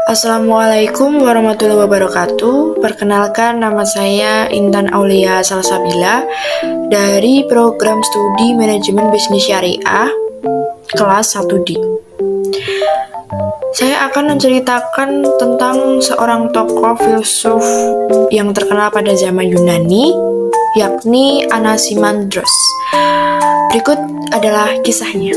Assalamualaikum warahmatullahi wabarakatuh. Perkenalkan, nama saya Intan Aulia Salsabila dari program studi Manajemen Bisnis Syariah kelas 1D. Saya akan menceritakan tentang seorang tokoh filsuf yang terkenal pada zaman Yunani, yakni Anaximandros. Berikut adalah kisahnya.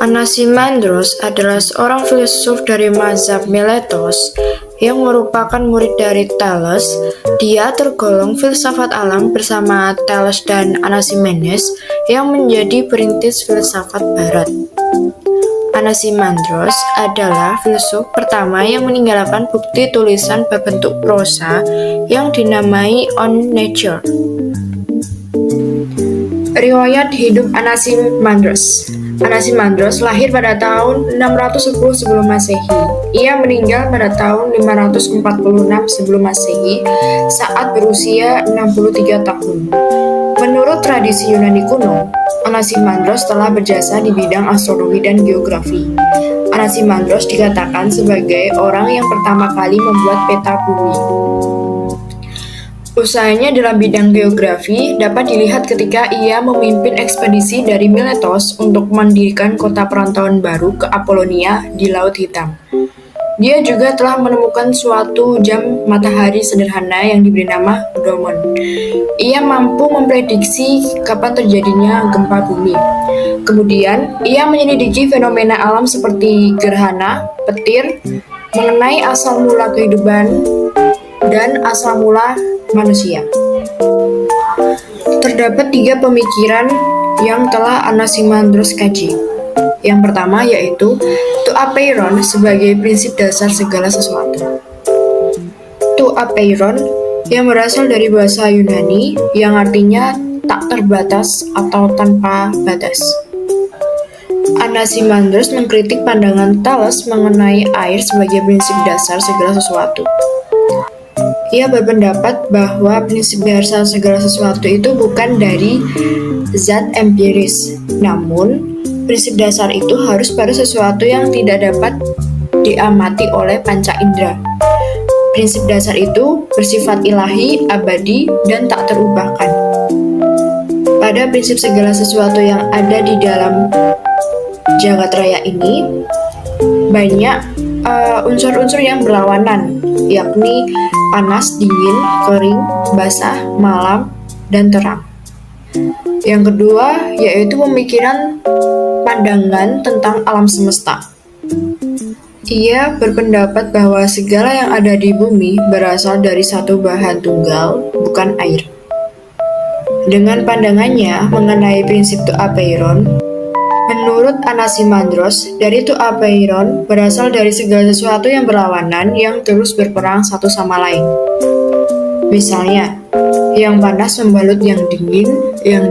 Anaximandros adalah seorang filsuf dari mazhab Miletos yang merupakan murid dari Thales. Dia tergolong filsafat alam bersama Thales dan Anaximenes yang menjadi perintis filsafat barat. Anaximandros adalah filsuf pertama yang meninggalkan bukti tulisan berbentuk prosa yang dinamai On Nature. Riwayat hidup Anaximandros. Anaximandros lahir pada tahun 610 sebelum Masehi. Ia meninggal pada tahun 546 sebelum Masehi saat berusia 63 tahun. Menurut tradisi Yunani kuno, Anaximandros telah berjasa di bidang astronomi dan geografi. Anaximandros dikatakan sebagai orang yang pertama kali membuat peta bumi. Usahanya dalam bidang geografi dapat dilihat ketika ia memimpin ekspedisi dari Miletos untuk mendirikan kota perantauan baru ke Apollonia di Laut Hitam. Dia juga telah menemukan suatu jam matahari sederhana yang diberi nama Domon. Ia mampu memprediksi kapan terjadinya gempa bumi. Kemudian, ia menyelidiki fenomena alam seperti gerhana, petir, mengenai asal mula kehidupan, dan asal mula manusia. Terdapat 3 pemikiran yang telah Anaximandros kaji. Yang pertama yaitu to apeiron sebagai prinsip dasar segala sesuatu. To apeiron yang berasal dari bahasa Yunani yang artinya tak terbatas atau tanpa batas. Anaximandros mengkritik pandangan Thales mengenai air sebagai prinsip dasar segala sesuatu. Ia berpendapat bahwa prinsip dasar segala sesuatu itu bukan dari zat empiris, namun prinsip dasar itu harus pada sesuatu yang tidak dapat diamati oleh panca indera. Prinsip dasar itu bersifat ilahi, abadi, dan tak terubahkan. Pada prinsip segala sesuatu yang ada di dalam jagat raya ini, banyak unsur-unsur yang berlawanan, yakni panas, dingin, kering, basah, malam, dan terang. Yang kedua yaitu pemikiran pandangan tentang alam semesta. Ia berpendapat bahwa segala yang ada di bumi berasal dari satu bahan tunggal, bukan air. Dengan pandangannya mengenai prinsip to apeiron, menurut Anaximandros, dari to apeiron berasal dari segala sesuatu yang berlawanan yang terus berperang satu sama lain. Misalnya, yang panas membalut yang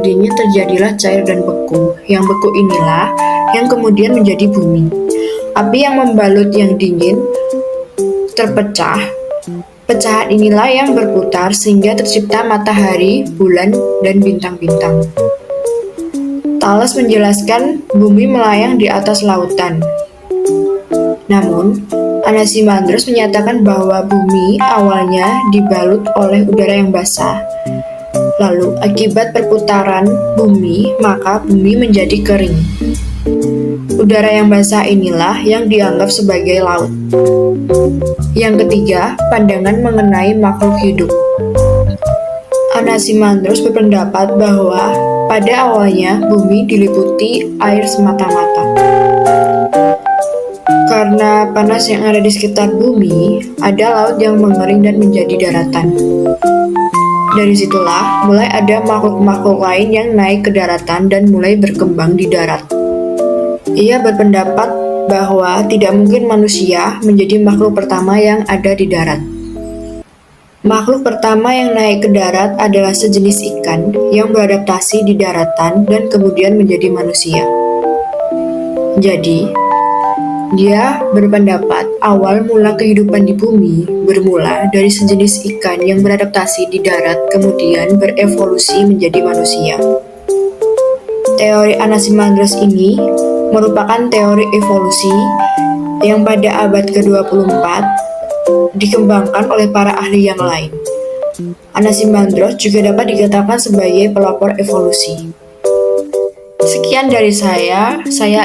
dingin terjadilah cair dan beku. Yang beku inilah yang kemudian menjadi bumi. Api yang membalut yang dingin terpecah. Pecahan inilah yang berputar sehingga tercipta matahari, bulan, dan bintang-bintang. Thales menjelaskan bumi melayang di atas lautan. Namun, Anaximandros menyatakan bahwa bumi awalnya dibalut oleh udara yang basah. Lalu, akibat perputaran bumi, maka bumi menjadi kering. Udara yang basah inilah yang dianggap sebagai laut. Yang ketiga, pandangan mengenai makhluk hidup. Anaximandros berpendapat bahwa pada awalnya bumi diliputi air semata-mata. Karena panas yang ada di sekitar bumi, ada laut yang mengering dan menjadi daratan. Dari situlah mulai ada makhluk-makhluk lain yang naik ke daratan dan mulai berkembang di darat. Ia berpendapat bahwa tidak mungkin manusia menjadi makhluk pertama yang ada di darat. Makhluk pertama yang naik ke darat adalah sejenis ikan yang beradaptasi di daratan dan kemudian menjadi manusia. Jadi, dia berpendapat awal mula kehidupan di bumi bermula dari sejenis ikan yang beradaptasi di darat kemudian berevolusi menjadi manusia. Teori Anaximandros ini merupakan teori evolusi yang pada abad ke-24 dikembangkan oleh para ahli yang lain. Anaximandros juga dapat dikatakan sebagai pelopor evolusi. Sekian dari saya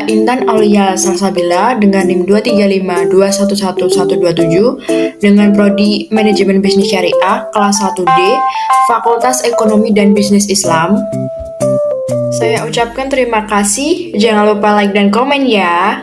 Intan Aulia Salsabila dengan NIM 235211127 dengan Prodi Manajemen Bisnis Syariah kelas 1D, Fakultas Ekonomi dan Bisnis Islam. Saya ucapkan terima kasih, jangan lupa like dan komen ya.